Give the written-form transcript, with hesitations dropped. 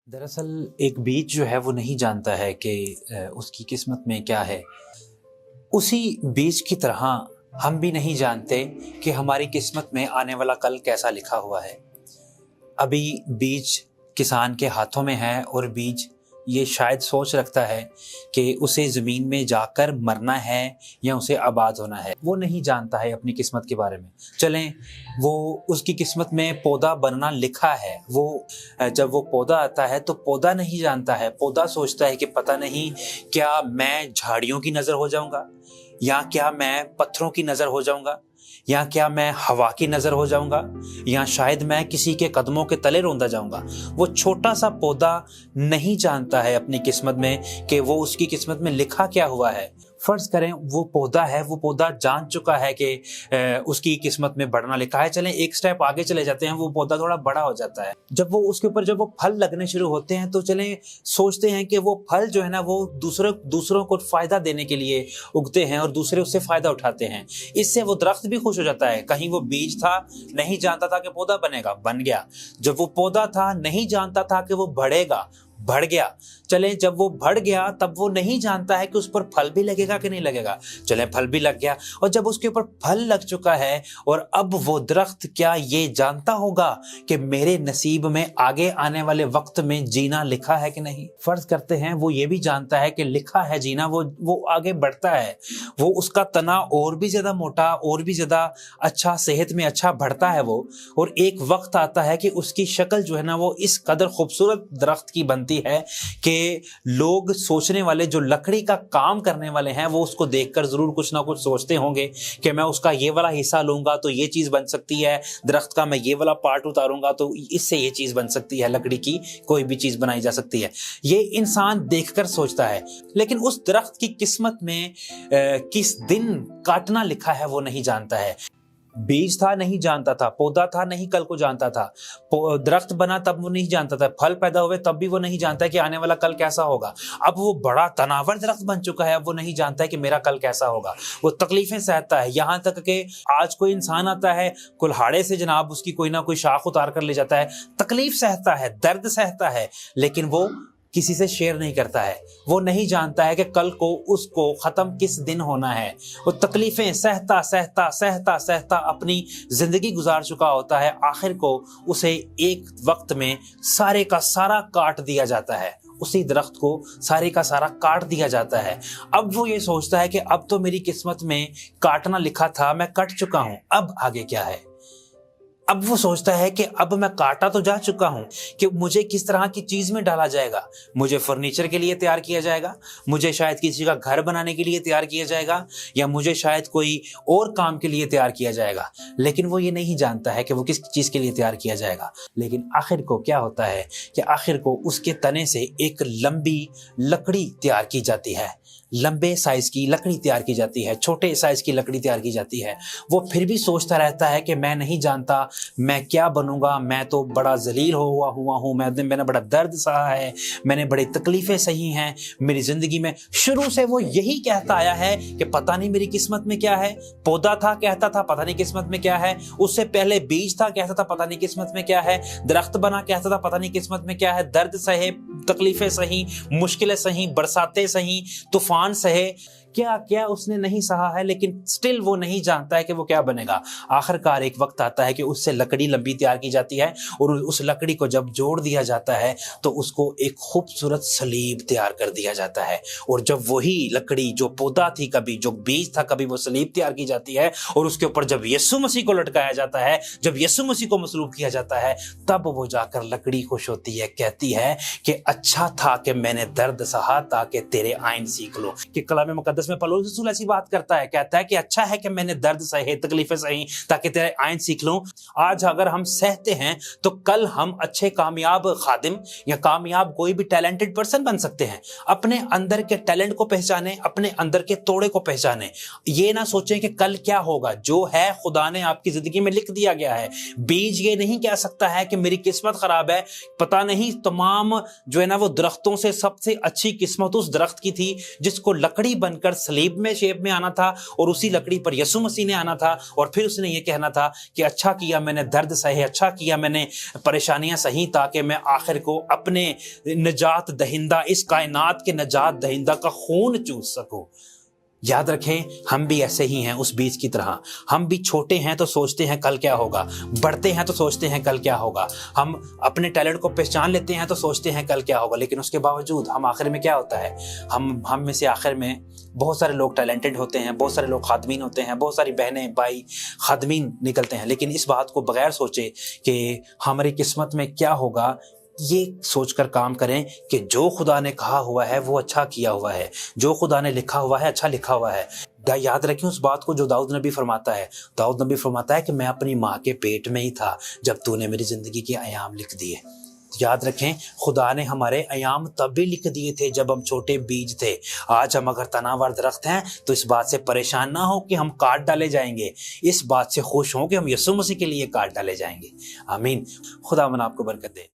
दरअसल एक बीज जो है वो नहीं जानता है कि उसकी किस्मत में क्या है। उसी बीज की तरह हम भी नहीं जानते कि हमारी किस्मत में आने वाला कल कैसा लिखा हुआ है। अभी बीज किसान के हाथों में है और बीज ये शायद सोच रखता है कि उसे ज़मीन में जाकर मरना है या उसे आबाद होना है। वो नहीं जानता है अपनी किस्मत के बारे में। चलें, वो उसकी किस्मत में पौधा बनना लिखा है। वो जब वो पौधा आता है तो पौधा नहीं जानता है। पौधा सोचता है कि पता नहीं क्या मैं झाड़ियों की नज़र हो जाऊंगा, या क्या मैं पत्थरों की नज़र हो जाऊंगा, या क्या मैं हवा की नज़र हो जाऊंगा, या शायद मैं किसी के कदमों के तले रौंदा जाऊंगा। वो छोटा सा पौधा नहीं जानता है अपनी किस्मत में कि वो उसकी किस्मत में लिखा क्या हुआ है। फर्ज करें वो पौधा है, वो पौधा जान चुका है कि उसकी किस्मत में बढ़ना लिखा है। चलें एक स्टेप आगे चले जाते हैं, वो पौधा थोड़ा बड़ा हो जाता है। जब वो उसके ऊपर जब वो फल लगने शुरू होते हैं तो चलें सोचते हैं कि वो फल जो है ना वो दूसरों को फायदा देने के लिए उगते हैं और दूसरे उससे फायदा उठाते हैं। इससे वो दरख्त भी खुश हो जाता है। कहीं वो बीज था, नहीं जानता था कि पौधा बनेगा, बन गया। जब वो पौधा था, नहीं जानता था कि वो बढ़ेगा, बढ़ गया। चलें जब वो बढ़ गया तब वो नहीं जानता है कि उस पर फल भी लगेगा कि नहीं लगेगा। चलें फल भी लग गया, और जब उसके ऊपर फल लग चुका है और अब वो दरख्त क्या ये जानता होगा कि मेरे नसीब में आगे आने वाले वक्त में जीना लिखा है कि नहीं। फर्ज करते हैं वो ये भी जानता है कि लिखा है जीना, वो आगे बढ़ता है, वो उसका तना और भी ज्यादा मोटा और भी ज्यादा अच्छा, सेहत में अच्छा बढ़ता है वो। और एक वक्त आता है कि उसकी शक्ल जो है ना वो इस कदर खूबसूरत दरख्त की बनती है कि लोग सोचने वाले, जो लकड़ी का काम करने वाले हैं, वो उसको देखकर जरूर कुछ ना कुछ सोचते होंगे कि मैं उसका ये वाला हिस्सा लूंगा तो ये चीज बन सकती है, दरख्त का मैं ये वाला पार्ट उतारूंगा तो इससे ये चीज बन सकती है, लकड़ी की कोई भी चीज बनाई जा सकती है। ये इंसान देखकर सोचता है, लेकिन उस दरख्त की किस्मत में किस दिन काटना लिखा है वो नहीं जानता है। बीज था, नहीं जानता था। पौधा था, नहीं कल को जानता था। दरख्त बना तब वो नहीं जानता था। फल पैदा हुए तब भी वो नहीं जानता है कि आने वाला कल कैसा होगा। अब वो बड़ा तनावर दरख्त बन चुका है, अब वो नहीं जानता है कि मेरा कल कैसा होगा। वो तकलीफें सहता है, यहाँ तक कि आज कोई इंसान आता है कुल्हाड़े से जनाब उसकी कोई ना कोई शाख उतार कर ले जाता है, तकलीफ सहता है, दर्द सहता है, लेकिन वो किसी से शेयर नहीं करता है। वो नहीं जानता है कि कल को उसको खत्म किस दिन होना है। वो तकलीफें सहता सहता सहता सहता अपनी जिंदगी गुजार चुका होता है। आखिर को उसे एक वक्त में सारे का सारा काट दिया जाता है, उसी दरख्त को सारे का सारा काट दिया जाता है। अब वो ये सोचता है कि अब तो मेरी किस्मत में काटना लिखा था, मैं कट चुका हूं, अब आगे क्या है। अब वो सोचता है कि अब मैं काटा तो जा चुका हूं, कि मुझे किस तरह की चीज में डाला जाएगा। मुझे फर्नीचर के लिए तैयार किया जाएगा, मुझे शायद किसी का घर बनाने के लिए तैयार किया जाएगा, या मुझे शायद कोई और काम के लिए तैयार किया जाएगा। लेकिन वो ये नहीं जानता है कि वो किस चीज के लिए तैयार किया जाएगा। लेकिन आखिर को क्या होता है कि आखिर को उसके तने से एक लंबी लकड़ी तैयार की जाती है, लंबे साइज की लकड़ी तैयार की जाती है, छोटे साइज की लकड़ी तैयार की जाती है। वो फिर भी सोचता रहता है कि मैं नहीं जानता मैं क्या बनूंगा, मैं तो बड़ा जलील हुआ हूँ, मैंने बड़ा दर्द सहा है, मैंने बड़ी तकलीफें सही हैं मेरी जिंदगी में। शुरू से वो यही कहता आया है कि पता नहीं मेरी किस्मत में क्या है। पौधा था, कहता था पता नहीं किस्मत में क्या है। उससे पहले बीज था, कहता था पता नहीं किस्मत में क्या है। दरख्त बना, कहता था पता नहीं किस्मत में क्या है। दर्द सहे, तकलीफें सही, मुश्किलें सही, बरसातें सही, तूफान सहे, क्या क्या उसने नहीं सहा है, लेकिन स्टिल वो नहीं जानता है कि वो क्या बनेगा। आखिरकार एक वक्त आता है कि उससे लकड़ी लंबी तैयार की जाती है, और उस लकड़ी को जब जोड़ दिया जाता है तो उसको एक खूबसूरत सलीब तैयार कर दिया जाता है। और जब वही लकड़ी जो पौधा थी, कभी जो बीज था, कभी वो सलीब तैयार की जाती है, और उसके ऊपर जब यीशु मसीह को लटकाया जाता है, जब यीशु मसीह को मसलूब किया जाता है, तब वो जाकर लकड़ी खुश होती है, कहती है कि अच्छा था कि मैंने दर्द सहा ताकि तेरे आइन सीख लो। कि कलाम मुकद्दस में पौलुस रसूल ऐसी बात करता है, कहता है कि अच्छा है कि मैंने दर्द सहे, तकलीफें सही, ताकि तेरे आइन सीख लूं। आज अगर हम सहते हैं तो कल हम अच्छे कामयाब खादिम या कामयाब कोई भी टैलेंटेड पर्सन बन सकते हैं। अपने अंदर के टैलेंट को पहचाने, अपने अंदर के तोड़े को पहचाने। ये ना सोचें कि कल क्या होगा। जो है खुदा ने आपकी जिंदगी में लिख दिया गया है। बीज ये नहीं कह सकता है कि मेरी किस्मत खराब है। पता नहीं तमाम जो है ना वो दरख्तों से सबसे अच्छी किस्मत उस दरख्त की थी जिसको लकड़ी बनकर कर सलीब में शेप में आना था और उसी लकड़ी पर यसु मसीह ने आना था और फिर उसने ये कहना था कि अच्छा किया मैंने दर्द सहे, अच्छा किया मैंने परेशानियां सही, ताकि मैं आखिर को अपने निजात दहिंदा, इस कायनात के निजात दहिंदा का खून चूस सकूं। याद रखें, हम भी ऐसे ही हैं उस बीज की तरह। हम भी छोटे हैं तो सोचते हैं कल क्या होगा, बढ़ते हैं तो सोचते हैं कल क्या होगा, हम अपने टैलेंट को पहचान लेते हैं तो सोचते हैं कल क्या होगा, लेकिन उसके बावजूद हम आखिर में क्या होता है, हम में से आखिर में बहुत सारे लोग टैलेंटेड होते हैं, बहुत सारे लोग खादमीन होते हैं, बहुत सारी बहनें भाई खादमीन निकलते हैं, लेकिन इस बात को बगैर सोचे कि हमारी किस्मत में क्या होगा, ये सोचकर काम करें कि जो खुदा ने कहा हुआ है वो अच्छा किया हुआ है, जो खुदा ने लिखा हुआ है अच्छा लिखा हुआ है। याद रखें उस बात को जो दाऊद नबी फरमाता है। दाऊद नबी फरमाता है कि मैं अपनी माँ के पेट में ही था जब तूने मेरी ज़िंदगी के अयाम लिख दिए। याद रखें, खुदा ने हमारे अयाम तब भी लिख दिए थे जब हम छोटे बीज थे। आज हम अगर तनावर दरख्त हैं तो इस बात से परेशान ना हो कि हम काट डाले जाएंगे, इस बात से खुश हों कि हम यीशु मसीह के लिए काट डाले जाएंगे। आमीन। खुदा मन आपको बरकत दे।